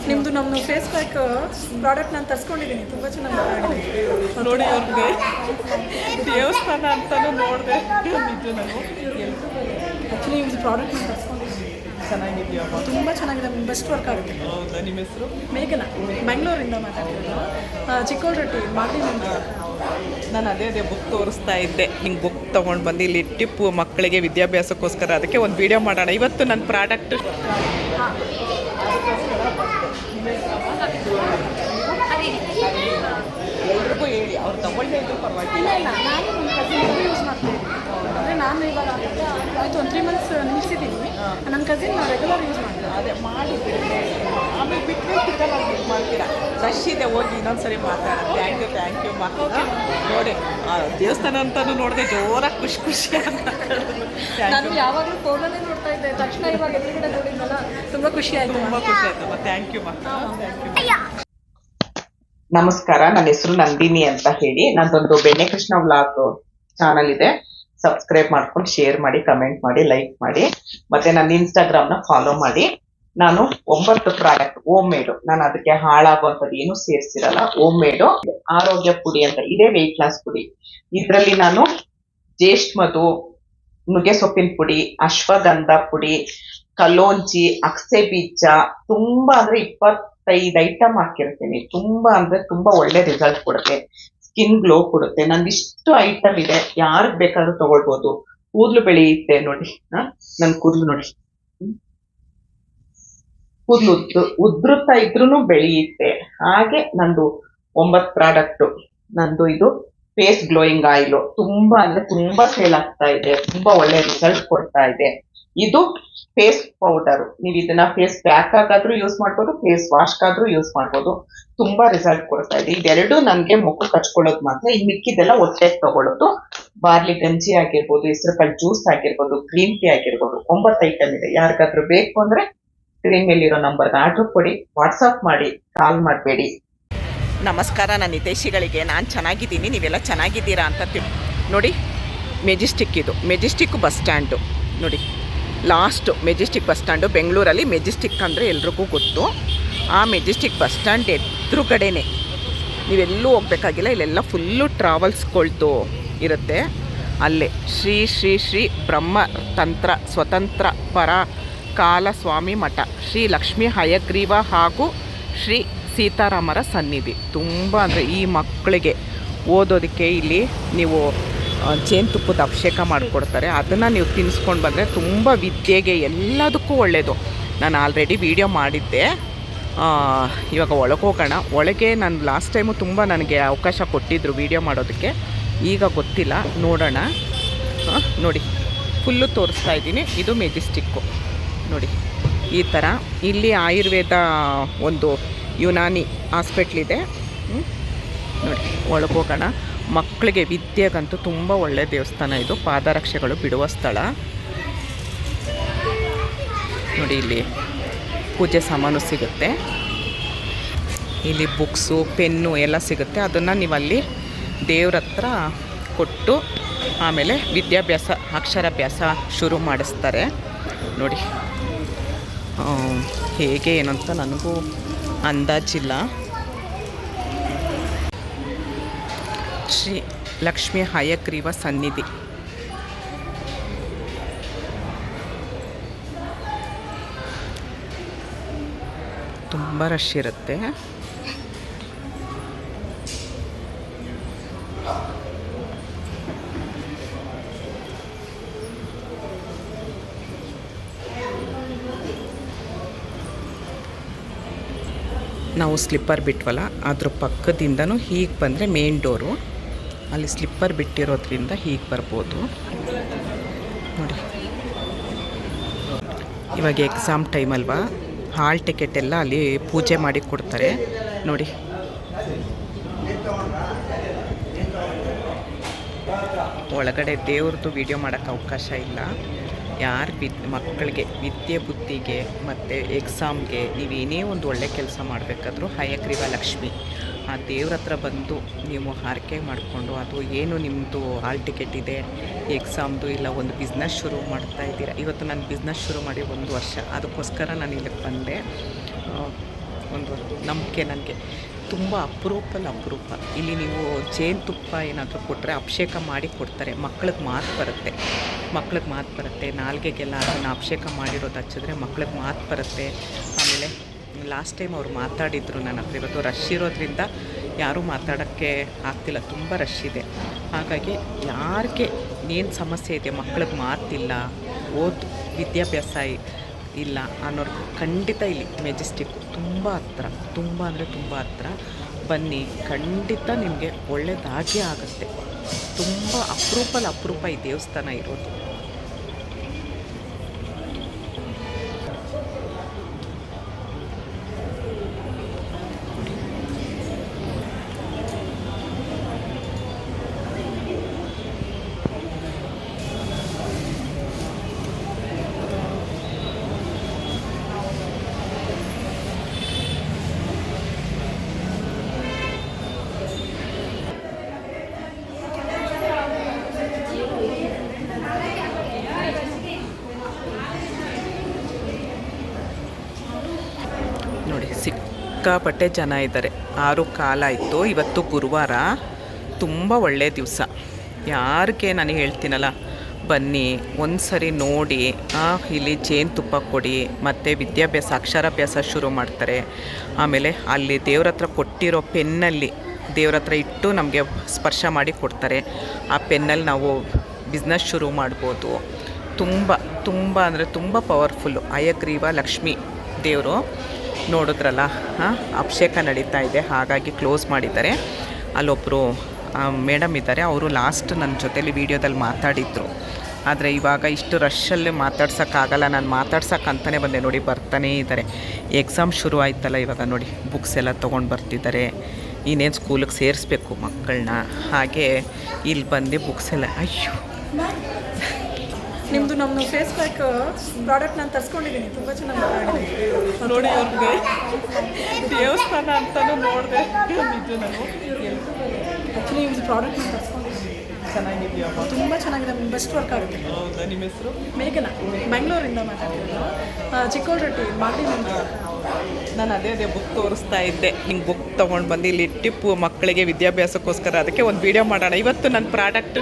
ನಿಮ್ಮದು ನಮ್ಮ face pack product ನಾನು ತರಿಸ್ಕೊಂಡಿದ್ದೀನಿ, ತುಂಬ ಚೆನ್ನಾಗಿದೆ ನೋಡಿ. ಅವ್ರಿಗೆ ದೇವಸ್ಥಾನ ಅಂತಲೂ ನೋಡಿದೆ ನಿಜ. ನಾನು ಆ್ಯಕ್ಚುಲಿ ನಿಮ್ಮದು ಪ್ರಾಡಕ್ಟ್ ನಾನು ತರಿಸ್ಕೊಂಡಿದ್ದೀನಿ, ಚೆನ್ನಾಗಿದೆಯಮ್ಮ, ತುಂಬ ಚೆನ್ನಾಗಿದೆ, ಬೆಸ್ಟ್ ವರ್ಕ್ ಆಗುತ್ತೆ. ಹೌದಾ? ನಿಮ್ಮ ಹೆಸರು? ಮೇಘನಾ, ಬೆಂಗಳೂರಿಂದ ಮಾತಾಡ್ತಿರೋದು, ಚಿಕ್ಕೋಳರೊಟ್ಟಿ ಮಾಗಡಿನಿಂದ. ನಾನು ಅದೇ ಬುಕ್ ತೋರಿಸ್ತಾ ಇದ್ದೆ, ಹಿಂಗೆ ಬುಕ್ ತೊಗೊಂಡು ಬಂದು ಇಲ್ಲಿ ಟಿಪ್ಪು ಮಕ್ಕಳಿಗೆ ವಿದ್ಯಾಭ್ಯಾಸಕ್ಕೋಸ್ಕರ, ಅದಕ್ಕೆ ಒಂದು ವಿಡಿಯೋ ಮಾಡೋಣ ಇವತ್ತು. ನನ್ನ ಪ್ರಾಡಕ್ಟ್ ಎಲ್ರಿಗೂ ಹೇಳಿ, ಅವ್ರು ತಗೊಳ್ಳೇ ಇದ್ರು ಪರವಾಗಿಲ್ಲ. ಇಲ್ಲ ನಾನು ನನ್ನ ಕಸಿನ್ ಯೂಸ್ ಮಾಡ್ತೀನಿ. ಅಂದರೆ ನಾನು ಇವಾಗ ಆಯಿತು ಒಂದು 3 months ನಿಲ್ಲಿಸಿದ್ದೀನಿ. ನನ್ನ ಕಸಿನ್ ರೆಗ್ಯುಲರ್ ಯೂಸ್ ಮಾಡ್ತೀನಿ. ಅದೇ ಮಾಡಿ ಆಮೇಲೆ ಬಿಟ್ಟರೆ ತಿರ್ಗಾ ನಾವು ಇದು ಮಾಡ್ತೀರಾ. ರಶ್ ಇದೆ, ಹೋಗಿ ಇನ್ನೊಂದ್ಸರಿ ಮಾತಾಡೋಣ. ಥ್ಯಾಂಕ್ ಯು ಮಕ್ಕಳು. ನೋಡಿ ದೇವಸ್ಥಾನ ಅಂತಲೂ ನೋಡಿದೆ, ಜೋರಾಗಿ ಖುಷಿ ಅಂತ. ನಾನು ಯಾವಾಗಲೂ ಫೋನಲ್ಲೇ ನೋಡ್ತಾ ಇದ್ದೆ, ತಕ್ಷಣ ಇವಾಗ ಎದುರುಗಡೆ ನೋಡಿದ್ನಲ್ಲ, ತುಂಬ ಖುಷಿ ಆಯಿತು. ತುಂಬ ಖುಷಿ ಆಯ್ತಮ್ಮ. ಥ್ಯಾಂಕ್ ಯು ನಮಸ್ಕಾರ. ನನ್ನ ಹೆಸರು ನಂದಿನಿ ಅಂತ ಹೇಳಿ. ನಂದೊಂದು ಬೆಣ್ಣೆ ಕೃಷ್ಣ ವ್ಲಾಗ್ ಚಾನಲ್ ಇದೆ. ಸಬ್ಸ್ಕ್ರೈಬ್ ಮಾಡ್ಕೊಂಡು ಶೇರ್ ಮಾಡಿ, ಕಮೆಂಟ್ ಮಾಡಿ, ಲೈಕ್ ಮಾಡಿ, ಮತ್ತೆ ನನ್ನ ಇನ್ಸ್ಟಾಗ್ರಾಮ್ನ ಫಾಲೋ ಮಾಡಿ. ನಾನು 9 ಪ್ರಾಡಕ್ಟ್ ಹೋಮ್ ಮೇಡು, ನಾನು ಅದಕ್ಕೆ ಹಾಳಾಗುವಂಥದ್ದು ಏನು ಸೇರಿಸಿರಲ್ಲ. ಹೋಮ್ ಮೇಡು ಆರೋಗ್ಯ ಪುಡಿ ಅಂತ ಇದೆ, ವೆಯ್ಟ್ ಲಾಸ್ ಪುಡಿ. ಇದರಲ್ಲಿ ನಾನು ಜ್ಯೇಷ್ಠ ಮಧು, ನುಗ್ಗೆ ಸೊಪ್ಪಿನ ಪುಡಿ, ಅಶ್ವಗಂಧ ಪುಡಿ, ಕಲೋಂಜಿ, ಅಕ್ಸೆ ಬೀಜ, ತುಂಬಾ ಅಂದ್ರೆ 25 ಐಟಮ್ ಹಾಕಿರ್ತೀನಿ. ತುಂಬಾ ಅಂದ್ರೆ ತುಂಬಾ ಒಳ್ಳೆ ರಿಸಲ್ಟ್ ಕೊಡುತ್ತೆ, ಸ್ಕಿನ್ ಗ್ಲೋ ಕೊಡುತ್ತೆ. ನಂದಿಷ್ಟು ಐಟಮ್ ಇದೆ, ಯಾರಿಗೆ ಬೇಕಾದ್ರೂ ತಗೊಳ್ಬೋದು. ಕೂದಲು ಬೆಳೆಯುತ್ತೆ ನೋಡಿ, ನನ್ನ ಕೂದಲು ನೋಡಿ, ಕೂದಲು ಉದ್ರುತ್ತಾ ಇದ್ರೂ ಬೆಳೆಯುತ್ತೆ. ಹಾಗೆ ನಂದು 9 ಪ್ರಾಡಕ್ಟ್. ನಂದು ಇದು ಫೇಸ್ ಗ್ಲೋಯಿಂಗ್ ಆಯಿಲ್, ತುಂಬಾ ಅಂದ್ರೆ ತುಂಬಾ ಸೇಲ್ ಆಗ್ತಾ ಇದೆ, ತುಂಬಾ ಒಳ್ಳೆ ರಿಸಲ್ಟ್ ಕೊಡ್ತಾ ಇದೆ. ಇದು ಫೇಸ್ ಪೌಡರ್, ನೀವು ಇದನ್ನ ಫೇಸ್ ಪ್ಯಾಕ್ ಆಗಾದ್ರೂ ಯೂಸ್ ಮಾಡ್ಬೋದು, ಫೇಸ್ ವಾಶ್ ಆದ್ರೂ ಯೂಸ್ ಮಾಡ್ಬೋದು. ತುಂಬಾ ರಿಸಲ್ಟ್ ಕೊಡ್ತಾ ಇದೆ. ಇದೆರಡು ನನ್ಗೆ ಮುಖಕ್ಕೆ ಹಚ್ಕೊಳ್ಳೋದು ಮಾತ್ರ, ಇನ್ ಮಿಕ್ಕಿದೆಲ್ಲ ಹೊಟ್ಟೆಗೆ ತಗೊಳ್ಳೋದು. ಬಾರ್ಲಿ ಗಂಜಿ ಆಗಿರ್ಬೋದು, ಹೆಸರುಕಾಳು ಜ್ಯೂಸ್ ಆಗಿರ್ಬೋದು, ಗ್ರೀನ್ ಟೀ ಆಗಿರ್ಬೋದು. 9 ಐಟಮ್ ಇದೆ. ಯಾರಿಗಾದ್ರೂ ಬೇಕು ಅಂದ್ರೆ ಸ್ಕ್ರೀನ್ ಮೇಲಿರೋ ನಂಬರ್ಗೆ ಆರ್ಡರ್ ಕೊಡಿ, ವಾಟ್ಸಪ್ ಮಾಡಿ, ಕಾಲ್ ಮಾಡಬೇಡಿ. ನಮಸ್ಕಾರ ನನ್ನ ಹಿತೈಷಿಗಳಿಗೆ. ನಾನು ಚೆನ್ನಾಗಿದ್ದೀನಿ, ನೀವೆಲ್ಲ ಚೆನ್ನಾಗಿದ್ದೀರಾ ಅಂತ ನೋಡಿ. ಮೆಜೆಸ್ಟಿಕ್, ಇದು ಮೆಜೆಸ್ಟಿಕ್ ಬಸ್ ಸ್ಟ್ಯಾಂಡು ನೋಡಿ, ಲಾಸ್ಟು ಮೆಜೆಸ್ಟಿಕ್ ಬಸ್ ಸ್ಟ್ಯಾಂಡು ಬೆಂಗಳೂರಲ್ಲಿ. ಮೆಜೆಸ್ಟಿಕ್ ಅಂದರೆ ಎಲ್ರಿಗೂ ಗೊತ್ತು. ಆ ಮೆಜೆಸ್ಟಿಕ್ ಬಸ್ ಸ್ಟ್ಯಾಂಡ್ ಎದುರುಗಡೆನೆ, ನೀವೆಲ್ಲೂ ಹೋಗ್ಬೇಕಾಗಿಲ್ಲ. ಇಲ್ಲೆಲ್ಲ ಫುಲ್ಲು ಟ್ರಾವೆಲ್ಸ್ಗಳ್ದು ಇರುತ್ತೆ. ಅಲ್ಲೇ ಶ್ರೀ ಶ್ರೀ ಶ್ರೀ ಬ್ರಹ್ಮ ತಂತ್ರ ಸ್ವತಂತ್ರ ಪರಕಾಲ ಸ್ವಾಮಿ ಮಠ, ಶ್ರೀ ಲಕ್ಷ್ಮೀ ಹಯಗ್ರೀವ ಹಾಗೂ ಶ್ರೀ ಸೀತಾರಾಮರ ಸನ್ನಿಧಿ. ತುಂಬ ಅಂದರೆ ಈ ಮಕ್ಕಳಿಗೆ ಓದೋದಕ್ಕೆ ಇಲ್ಲಿ ನೀವು ಜೇನುತುಪ್ಪದ ಅಭಿಷೇಕ ಮಾಡಿಕೊಡ್ತಾರೆ. ಅದನ್ನು ನೀವು ತಿನ್ನಿಸ್ಕೊಂಡು ಬಂದರೆ ತುಂಬ ವಿದ್ಯೆಗೆ ಎಲ್ಲದಕ್ಕೂ ಒಳ್ಳೆಯದು. ನಾನು ಆಲ್ರೆಡಿ ವಿಡಿಯೋ ಮಾಡಿದ್ದೆ. ಇವಾಗ ಒಳಗೆ ಹೋಗೋಣ. ಒಳಗೆ ನಾನು ಲಾಸ್ಟ್ ಟೈಮು ತುಂಬ ನನಗೆ ಅವಕಾಶ ಕೊಟ್ಟಿದ್ದರು ವಿಡಿಯೋ ಮಾಡೋದಕ್ಕೆ, ಈಗ ಗೊತ್ತಿಲ್ಲ, ನೋಡೋಣ. ನೋಡಿ ಫುಲ್ಲು ತೋರಿಸ್ತಾ ಇದ್ದೀನಿ. ಇದು ಮೆಜೆಸ್ಟಿಕ್ಕು ನೋಡಿ, ಈ ಥರ. ಇಲ್ಲಿ ಆಯುರ್ವೇದ ಒಂದು ಯುನಾನಿ ಹಾಸ್ಪಿಟ್ಲಿದೆ ನೋಡಿ. ಒಳಗೆ ಹೋಗೋಣ. ಮಕ್ಕಳಿಗೆ ವಿದ್ಯೆಗಂತೂ ತುಂಬ ಒಳ್ಳೆಯ ದೇವಸ್ಥಾನ ಇದು. ಪಾದರಕ್ಷೆಗಳು ಬಿಡುವ ಸ್ಥಳ ನೋಡಿ. ಇಲ್ಲಿ ಪೂಜೆ ಸಾಮಾನು ಸಿಗುತ್ತೆ, ಇಲ್ಲಿ ಬುಕ್ಸು, ಪೆನ್ನು ಎಲ್ಲ ಸಿಗುತ್ತೆ. ಅದನ್ನು ನೀವಲ್ಲಿ ದೇವ್ರ ಹತ್ರ ಕೊಟ್ಟು ಆಮೇಲೆ ವಿದ್ಯಾಭ್ಯಾಸ, ಅಕ್ಷರಾಭ್ಯಾಸ ಶುರು ಮಾಡಿಸ್ತಾರೆ ನೋಡಿ. ಹೇಗೆ ಏನಂತ ನನಗೂ ಅಂದಾಜಿಲ್ಲ. ಶ್ರೀ ಲಕ್ಷ್ಮೀ ಹಯಗ್ರೀವ ಸನ್ನಿಧಿ. ತುಂಬ ರಶ್ ಇರುತ್ತೆ. ನಾವು ಸ್ಲಿಪ್ಪರ್ ಬಿಟ್ವಲ್ಲ, ಅದ್ರ ಪಕ್ಕದಿಂದನೂ ಹೀಗೆ ಬಂದರೆ ಮೇನ್ ಡೋರು, ಅಲ್ಲಿ ಸ್ಲಿಪ್ಪರ್ ಬಿಟ್ಟಿರೋದ್ರಿಂದ ಹೀಗೆ ಬರ್ಬೋದು ನೋಡಿ. ಇವಾಗ ಎಕ್ಸಾಮ್ ಟೈಮ್ ಅಲ್ವಾ, ಹಾಲ್ ಟಿಕೆಟ್ ಎಲ್ಲ ಅಲ್ಲಿ ಪೂಜೆ ಮಾಡಿ ಕೊಡ್ತಾರೆ ನೋಡಿ. ಒಳಗಡೆ ದೇವ್ರದ್ದು ವಿಡಿಯೋ ಮಾಡೋಕ್ಕೆ ಅವಕಾಶ ಇಲ್ಲ. ಯಾರು ಮಕ್ಕಳಿಗೆ ವಿದ್ಯೆ ಬುದ್ಧಿಗೆ ಮತ್ತು ಎಕ್ಸಾಮ್ಗೆ ನೀವೇನೇ ಒಂದು ಒಳ್ಳೆ ಕೆಲಸ ಮಾಡಬೇಕಾದ್ರೂ ಹಯಗ್ರೀವ ಲಕ್ಷ್ಮಿ ಆ ದೇವ್ರ ಹತ್ರ ಬಂದು ನೀವು ಆರೈಕೆ ಮಾಡಿಕೊಂಡು, ಅದು ಏನು ನಿಮ್ಮದು ಹಾಲ್ ಟಿಕೆಟ್ ಇದೆ, ಎಕ್ಸಾಮ್ದು, ಇಲ್ಲ ಒಂದು ಬಿಸ್ನೆಸ್ ಶುರು ಮಾಡ್ತಾ ಇದ್ದೀರಾ. ಇವತ್ತು ನಾನು ಬಿಸ್ನೆಸ್ ಶುರು ಮಾಡಿ 1 ವರ್ಷ, ಅದಕ್ಕೋಸ್ಕರ ನಾನು ಇಲ್ಲಿಗೆ ಬಂದೆ. ಒಂದು ನಂಬಿಕೆ ನನಗೆ ತುಂಬ ಅಪರೂಪ. ಇಲ್ಲಿ ನೀವು ಜೇನುತುಪ್ಪ ಏನಾದರೂ ಕೊಟ್ಟರೆ ಅಭಿಷೇಕ ಮಾಡಿ ಕೊಡ್ತಾರೆ. ಮಕ್ಳಿಗೆ ಮಾತು ಬರುತ್ತೆ, ನಾಲ್ಗೆಗೆಲ್ಲ ಅದನ್ನು ಅಭಿಷೇಕ ಮಾಡಿರೋದು ಹಚ್ಚಿದ್ರೆ ಮಕ್ಳಿಗೆ ಮಾತು ಬರುತ್ತೆ. ಆಮೇಲೆ ಲಾಸ್ಟ್ ಟೈಮ್ ಅವ್ರು ಮಾತಾಡಿದ್ರು ನನ್ನ ಹತ್ರ. ಇವತ್ತು ರಶ್ ಇರೋದ್ರಿಂದ ಯಾರೂ ಮಾತಾಡೋಕ್ಕೆ ಆಗ್ತಿಲ್ಲ, ತುಂಬ ರಶ್ ಇದೆ. ಹಾಗಾಗಿ ಯಾರಿಗೆ ಏನು ಸಮಸ್ಯೆ ಇದೆ, ಮಕ್ಳಿಗೆ ಮಾತಿಲ್ಲ, ವಿದ್ಯಾಭ್ಯಾಸ ಇಲ್ಲ ಅನ್ನೋರು ಖಂಡಿತ ಇಲ್ಲಿ ಮೆಜೆಸ್ಟಿಕ್ಕು ತುಂಬ ಹತ್ರ, ತುಂಬ ಅಂದರೆ ತುಂಬ ಹತ್ರ. ಬನ್ನಿ, ಖಂಡಿತ ನಿಮಗೆ ಒಳ್ಳೆಯದಾಗೇ ಆಗುತ್ತೆ. ತುಂಬ ಅಪರೂಪ ಈ ದೇವಸ್ಥಾನ ಇರೋದು. ನೋಡಿ, ಸಿಕ್ಕಾಪಟ್ಟೆ ಜನ ಇದ್ದಾರೆ. 6:15 ಆಯಿತು. ಇವತ್ತು ಗುರುವಾರ, ತುಂಬ ಒಳ್ಳೆಯ ದಿವಸ. ಯಾರಿಗೆ ನಾನು ಹೇಳ್ತೀನಲ್ಲ, ಬನ್ನಿ ಒಂದು ಸರಿ ನೋಡಿ. ಇಲ್ಲಿ ಜೇನುತುಪ್ಪ ಕೊಡಿ, ಮತ್ತು ವಿದ್ಯಾಭ್ಯಾಸ, ಅಕ್ಷರಾಭ್ಯಾಸ ಶುರು ಮಾಡ್ತಾರೆ. ಆಮೇಲೆ ಅಲ್ಲಿ ದೇವ್ರ ಹತ್ರ ಕೊಟ್ಟಿರೋ ಪೆನ್ನಲ್ಲಿ ದೇವ್ರ ಹತ್ರ ಇಟ್ಟು ನಮಗೆ ಸ್ಪರ್ಶ ಮಾಡಿ ಕೊಡ್ತಾರೆ. ಆ ಪೆನ್ನಲ್ಲಿ ನಾವು ಬಿಸ್ನೆಸ್ ಶುರು ಮಾಡ್ಬೋದು. ತುಂಬ ಅಂದರೆ ತುಂಬ ಪವರ್ಫುಲ್ಲು. ಹಯಗ್ರೀವ ಲಕ್ಷ್ಮೀ ದೇವರು ನೋಡಿದ್ರಲ್ಲ, ಅಭಿಷೇಕ ನಡೀತಾ ಇದೆ, ಹಾಗಾಗಿ ಕ್ಲೋಸ್ ಮಾಡಿದ್ದಾರೆ. ಅಲ್ಲೊಬ್ಬರು ಮೇಡಮ್ ಇದ್ದಾರೆ, ಅವರು ಲಾಸ್ಟ್ ನನ್ನ ಜೊತೇಲಿ ವೀಡಿಯೋದಲ್ಲಿ ಮಾತಾಡಿದ್ರು. ಆದರೆ ಇವಾಗ ಇಷ್ಟು ರಶ್ಶಲ್ಲಿ ಮಾತಾಡ್ಸೋಕ್ಕಾಗಲ್ಲ, ನಾನು ಮಾತಾಡ್ಸೋಕ್ಕಂತಲೇ ಬಂದೆ. ನೋಡಿ, ಬರ್ತಾನೇ ಇದ್ದಾರೆ. ಎಕ್ಸಾಮ್ ಶುರು ಆಯ್ತಲ್ಲ ಇವಾಗ. ನೋಡಿ, ಬುಕ್ಸ್ ಎಲ್ಲ ತೊಗೊಂಡು ಬರ್ತಿದ್ದಾರೆ. ಇನ್ನೇನು ಸ್ಕೂಲಿಗೆ ಸೇರಿಸ್ಬೇಕು ಮಕ್ಕಳನ್ನ. ಹಾಗೆ ಇಲ್ಲಿ ಬಂದು ಬುಕ್ಸ್ ಎಲ್ಲ, ಅಯ್ಯೋ ನಿಮ್ಮದು ನಮ್ಮ ಫೇಸ್ ಪ್ಯಾಕ್ ಪ್ರಾಡಕ್ಟ್ ನಾನು ತರಿಸ್ಕೊಂಡಿದ್ದೀನಿ, ತುಂಬ ಚೆನ್ನಾಗಿ ನೋಡಿ. ಅವ್ರಿಗೆ ದೇವಸ್ಥಾನ ಅಂತಲೂ ನೋಡಿದೆ ನಿಜ. ನಾನು ಆ್ಯಕ್ಚುಲಿ ನಿಮ್ಮದು ಪ್ರಾಡಕ್ಟ್ ನಾನು ತರಿಸ್ಕೊಂಡಿದ್ದೀನಿ. ಚೆನ್ನಾಗಿದೆಯಮ್ಮ? ತುಂಬ ಚೆನ್ನಾಗಿದೆ, ಬೆಸ್ಟ್ ವರ್ಕ್ ಆಗುತ್ತೆ. ಹೌದಾ? ನಿಮ್ಮ ಹೆಸರು? ಮೇಘನಾ, ಬೆಂಗಳೂರಿಂದ ಮಾತಾಡ್ತಿರೋದು. ಚಿಕ್ಕೋಳರಟ್ಟಿ ಮಾಡಿ. ನಾನು ಅದೇ ಬುಕ್ ತೋರಿಸ್ತಾ ಇದ್ದೆ. ನಿಂಗೆ ಬುಕ್ ತೊಗೊಂಡು ಬಂದು ಇಲ್ಲಿ ಟಿಪ್ಪು ಮಕ್ಕಳಿಗೆ ವಿದ್ಯಾಭ್ಯಾಸಕ್ಕೋಸ್ಕರ, ಅದಕ್ಕೆ ಒಂದು ವೀಡಿಯೋ ಮಾಡೋಣ. ಇವತ್ತು ನನ್ನ ಪ್ರಾಡಕ್ಟ್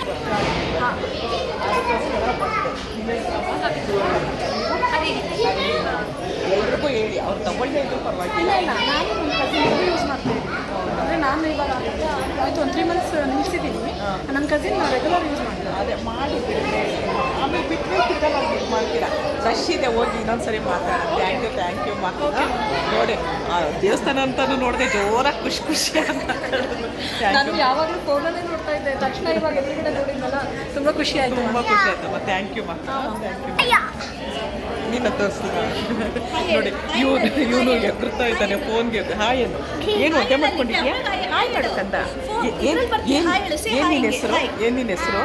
ಎಲ್ರಿಗೂ ಹೇಳಿ, ಅವ್ರು ತಗೊಳ್ಳೇ ಇದ್ರು ಪರವಾಗಿಲ್ಲ. ಇಲ್ಲ, ನಾನು ನನ್ನ ಕಸಿನ್ ಯೂಸ್ ಮಾಡ್ತೀನಿ. ಅಂದರೆ ನಾನು ಇವಾಗ ಆಯಿತು 1 3 ಮಂತ್ಸ್ ನಿಲ್ಲಿಸಿದ್ದೀನಿ. ನನ್ನ ಕಸಿನ್ ರೆಗ್ಯುಲರ್ ಯೂಸ್ ಮಾಡ್ತಾರೆ. ಅದೇ ಮಾಡಿ ಆಮೇಲೆ ಬಿಟ್ಟರೆ ಸಿಗಲ್ಲ, ಇದು ಮಾಡ್ತೀರಾ. ರಶ್ ಇದೆ, ಹೋಗಿ ಇನ್ನೊಂದ್ಸರಿ ಮಾತಾಡೋಣ. ಥ್ಯಾಂಕ್ ಯು ನೋಡಿ, ದೇವಸ್ಥಾನ ಅಂತಲೂ ನೋಡಿದೆ, ಜೋರಾಗಿ ಖುಷಿ ಅಂತ. ನಾನು ಯಾವಾಗಲೂ ಫೋನಲ್ಲೇ ನೋಡ್ತಾ ಇದ್ದೆ, ತಕ್ಷಣ ಇವಾಗ ಎದುರುಗಡೆ ನೋಡಿದ್ನಲ್ಲ, ತುಂಬ ಖುಷಿ ಆಯಿತು. ತುಂಬ ಖುಷಿ ಆಯ್ತಮ್ಮ. ಥ್ಯಾಂಕ್ ಯು ನಿನ್ನ ತೋರಿಸ್ತೀನಿ ನೋಡಿ. ಇವನು ಎದುರ್ತಾ ಇದ್ದಾನೆ ಫೋನ್ಗೆ. ಹಾಯ್ ಏನು ಒದ್ದೆ ಮಾಡ್ಕೊಂಡಿದ್ಯಾ? ಹಾಯ್ ಮಾಡಕ್ಕಂದ. ಏನು ನಿನ್ನ ಹೆಸರು?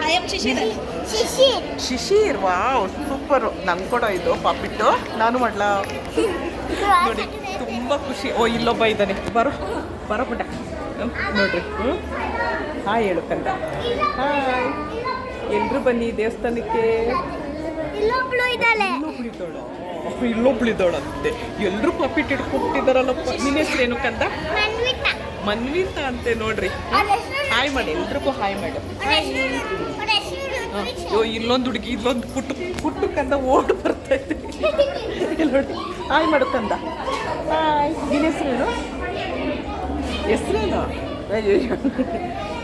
ಶಿಶಿರ್. Wow, super. ನಂಗೆ ಕೊಡೋ ಇದು ಪಾಪಿಟ್ಟು, ನಾನು ಮಾಡ್ಲಾ? ನೋಡಿ, ತುಂಬ ಖುಷಿ. ಇಲ್ಲೊಬ್ಬ ಇದ್ದಾನೆ, ಬರೋ ಪುಟ್ಟ. ನೋಡ್ರಿ, ಹಾಯ್ ಹೇಳಕ್ಕಂದ. ಹಾಯ್, ಎಲ್ಲರೂ ಬನ್ನಿ ದೇವಸ್ಥಾನಕ್ಕೆ. ಇಲ್ಲೊಬ್ಳಿದ್ದಾಳಂತೆ. ಎಲ್ಲರೂ ಪಾಪಿಟ್ ಇಟ್ಕೊಟ್ಟಿದ್ದಾರಲ್ಲಪ್ಪ. ನಿನ್ನ ಹೆಸರೇನು ಕಂದ? ಮನ್ವಿತಾ ಅಂತೆ. ನೋಡ್ರಿ, ಹಾಯ್ ಮಾಡಿ, ಎಲ್ರಿಗೂ ಹಾಯ್ ಮಾಡಿ. ಇಲ್ಲೊಂದು ಹುಡುಗಿ, ಇಲ್ಲೊಂದು ಪುಟ್ಟು ಕಂದ ಓಡ್ ಬರ್ತಾ ಇದ್ದೆ. ನೋಡಿ, ಹಾಯ್ ಮಾಡು ಕಂದ. ಹಾಯ್. ನಿನ್ನ ಹೆಸರೇನು?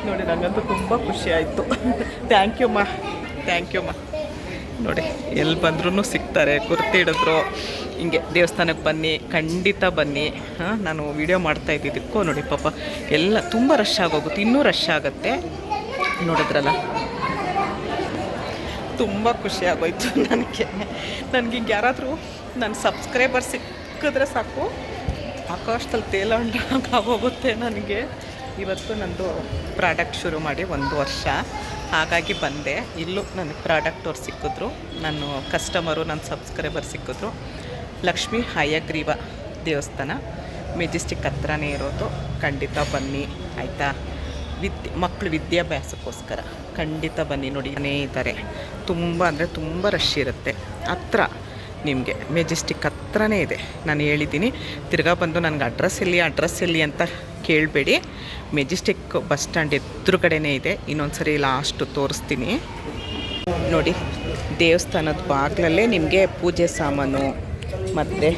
ನೋಡಿ, ನನಗಂತೂ ತುಂಬ ಖುಷಿ ಆಯಿತು. ಥ್ಯಾಂಕ್ ಯು ಅಮ್ಮ. ನೋಡಿ, ಎಲ್ಲಿ ಬಂದ್ರೂ ಸಿಗ್ತಾರೆ. ಕುರ್ತಿ ಹಿಡಿದ್ರು ಹಿಂಗೆ ದೇವಸ್ಥಾನಕ್ಕೆ ಬನ್ನಿ, ಖಂಡಿತ ಬನ್ನಿ. ನಾನು ವೀಡಿಯೋ ಮಾಡ್ತಾ ಇದ್ದಿದ್ದಕ್ಕೂ ನೋಡಿ ಪಾಪ ಎಲ್ಲ ತುಂಬ ರಶ್ ಆಗೋಗುತ್ತೆ, ಇನ್ನೂ ರಶ್ ಆಗುತ್ತೆ. ನೋಡಿದ್ರಲ್ಲ, ತುಂಬ ಖುಷಿ ಆಗೋಯ್ತು ನನಗೆ ಹಿಂಗೆ ಯಾರಾದರೂ ನನ್ನ ಸಬ್ಸ್ಕ್ರೈಬರ್ ಸಿಕ್ಕಿದ್ರೆ ಸಾಕು, ಆಕಾಶದಲ್ಲಿ ತೇಲಾಂಡಾಗೋಗುತ್ತೆ ನನಗೆ. ಇವತ್ತು ನಂದು ಪ್ರಾಡಕ್ಟ್ ಶುರು ಮಾಡಿ 1 ವರ್ಷ, ಹಾಗಾಗಿ ಬಂದೆ. ಇಲ್ಲೂ ನನಗೆ ಪ್ರಾಡಕ್ಟ್ ಅವ್ರು ಸಿಕ್ಕಿದ್ರು, ನನ್ನ ಕಸ್ಟಮರು, ನನ್ನ ಸಬ್ಸ್ಕ್ರೈಬರ್ ಸಿಕ್ಕಿದ್ರು. ಲಕ್ಷ್ಮೀ ಹಯಗ್ರೀವ ದೇವಸ್ಥಾನ ಮೆಜೆಸ್ಟಿಕ್ ಹತ್ರನೇ ಇರೋದು. ಖಂಡಿತ ಬನ್ನಿ ಆಯಿತಾ. ಮಕ್ಕಳು ವಿದ್ಯಾಭ್ಯಾಸಕ್ಕೋಸ್ಕರ ಖಂಡಿತ ಬನ್ನಿ. ನೋಡಿ ಇದ್ದಾರೆ, ತುಂಬ ಅಂದರೆ ತುಂಬ ರಶ್ ಇರುತ್ತೆ. ಹತ್ರ ನಿಮಗೆ ಮೆಜೆಸ್ಟಿಕ್ ಹತ್ರನೇ ಇದೆ. ನಾನು ಹೇಳಿದ್ದೀನಿ, ತಿರ್ಗಾ ಬಂದು ನನಗೆ ಅಡ್ರೆಸ್ ಎಲ್ಲಿ ಅಂತ ಕೇಳಬೇಡಿ. ಮೆಜೆಸ್ಟಿಕ್ ಬಸ್ ಸ್ಟ್ಯಾಂಡ್ ಎದುರುಗಡೆನೇ ಇದೆ. ಇನ್ನೊಂದು ಸರಿ ಲಾಸ್ಟು ತೋರಿಸ್ತೀನಿ ನೋಡಿ. ದೇವಸ್ಥಾನದ ಬಾಗಿಲಲ್ಲೇ ನಿಮಗೆ ಪೂಜೆ ಸಾಮಾನು ಮತ್ತು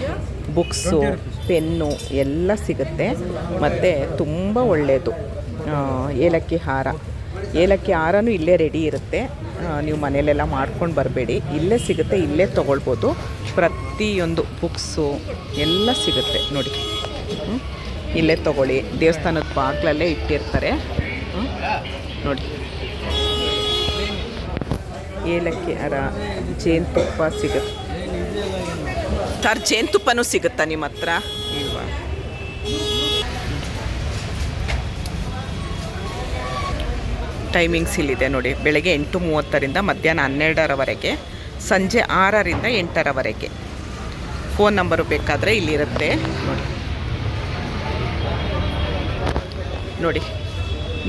ಬುಕ್ಸು, ಪೆನ್ನು ಎಲ್ಲ ಸಿಗುತ್ತೆ. ಮತ್ತು ತುಂಬ ಒಳ್ಳೆಯದು. ಏಲಕ್ಕಿ ಹಾರನೂ ಇಲ್ಲೇ ರೆಡಿ ಇರುತ್ತೆ. ನೀವು ಮನೆಯಲ್ಲೆಲ್ಲ ಮಾಡ್ಕೊಂಡು ಬರಬೇಡಿ, ಇಲ್ಲೇ ಸಿಗುತ್ತೆ, ಇಲ್ಲೇ ತೊಗೊಳ್ಬೋದು. ಪ್ರತಿಯೊಂದು ಬುಕ್ಸು ಎಲ್ಲ ಸಿಗುತ್ತೆ ನೋಡಿ. ಇಲ್ಲೇ ತೊಗೊಳ್ಳಿ. ದೇವಸ್ಥಾನದ ಬಾಗಿಲಲ್ಲೇ ಇಟ್ಟಿರ್ತಾರೆ ನೋಡಿ. ಏಲಕ್ಕಿ ಹಾರ, ಜೇನುತುಪ್ಪ ಸಿಗುತ್ತೆ ಸರ್. ಜೇನುತುಪ್ಪನೂ ಸಿಗುತ್ತಾ ನಿಮ್ಮ ಹತ್ರ? ಇಲ್ವಾ? ಟೈಮಿಂಗ್ಸ್ ಇಲ್ಲಿದೆ ನೋಡಿ. ಬೆಳಗ್ಗೆ 8:30ರಿಂದ ಮಧ್ಯಾಹ್ನ 12ರವರೆಗೆ, ಸಂಜೆ 6ರಿಂದ 8ರವರೆಗೆ. ಫೋನ್ ನಂಬರು ಬೇಕಾದರೆ ಇಲ್ಲಿರುತ್ತೆ ನೋಡಿ.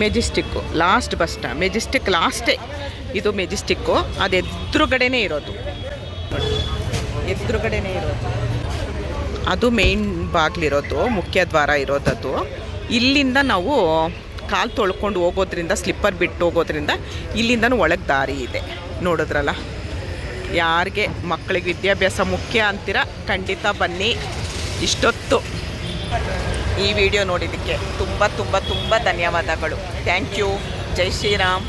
Majestic last bus stand, Majestic ಲಾಸ್ಟೇ ಇದು. ಮೆಜೆಸ್ಟಿಕ್ಕು ಅದು ಎದುರುಗಡೆನೇ ಇರೋದು ನೋಡಿ, ಎದುರುಗಡೆನೇ ಇರೋದು. ಅದು ಮೇನ್ ಬಾಗಿಲಿರೋದು, ಮುಖ್ಯ ದ್ವಾರ ಇರೋದದು. ಇಲ್ಲಿಂದ ನಾವು ಕಾಲು ತೊಳ್ಕೊಂಡು ಹೋಗೋದ್ರಿಂದ, ಸ್ಲಿಪ್ಪರ್ ಬಿಟ್ಟು ಹೋಗೋದ್ರಿಂದ ಇಲ್ಲಿಂದನೂ ಒಳಗೆ ದಾರಿ ಇದೆ. ನೋಡಿದ್ರಲ್ಲ, ಯಾರಿಗೆ ಮಕ್ಕಳಿಗೆ ವಿದ್ಯಾಭ್ಯಾಸ ಮುಖ್ಯ ಅಂತೀರ ಖಂಡಿತ ಬನ್ನಿ. ಇಷ್ಟೊತ್ತು ಈ ವಿಡಿಯೋ ನೋಡಿದ್ದಕ್ಕೆ ತುಂಬ ತುಂಬ ತುಂಬ ಧನ್ಯವಾದಗಳು. Thank you. ಜೈ ಶ್ರೀರಾಮ್.